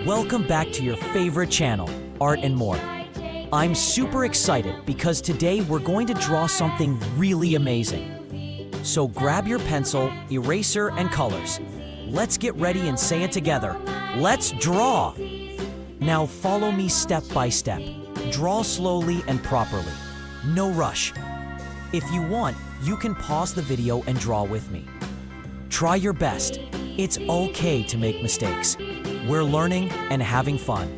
Welcome back to your favorite channel, Art and More. I'm super excited because today we're going to draw something really amazing. So grab your pencil, eraser, and colors. Let's get ready and say it together. Let's draw! Now follow me step by step. Draw slowly and properly. No rush. If you want, you can pause the video and draw with me. Try your best. It's okay to make mistakes. We're learning and having fun.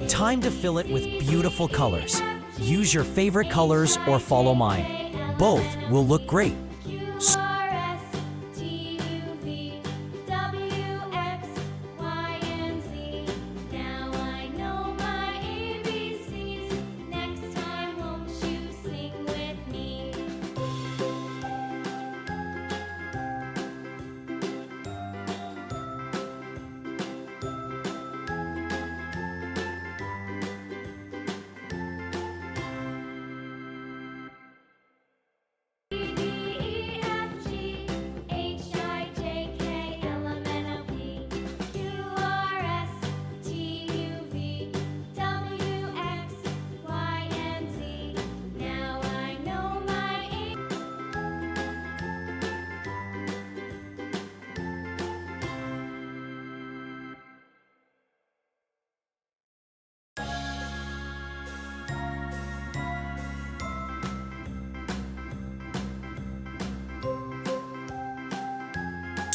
Time to fill it with beautiful colors. Use your favorite colors or follow mine. Both will look great.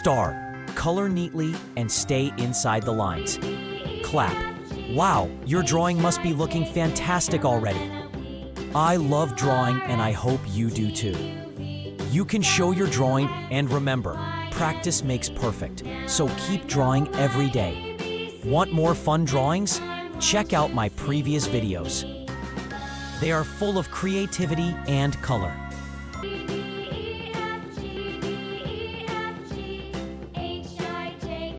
Star. Color neatly and stay inside the lines. Clap. Wow, your drawing must be looking fantastic already. I love drawing and I hope you do too. You can show your drawing and remember, practice makes perfect. So keep drawing every day. Want more fun drawings? Check out my previous videos. They are full of creativity and color.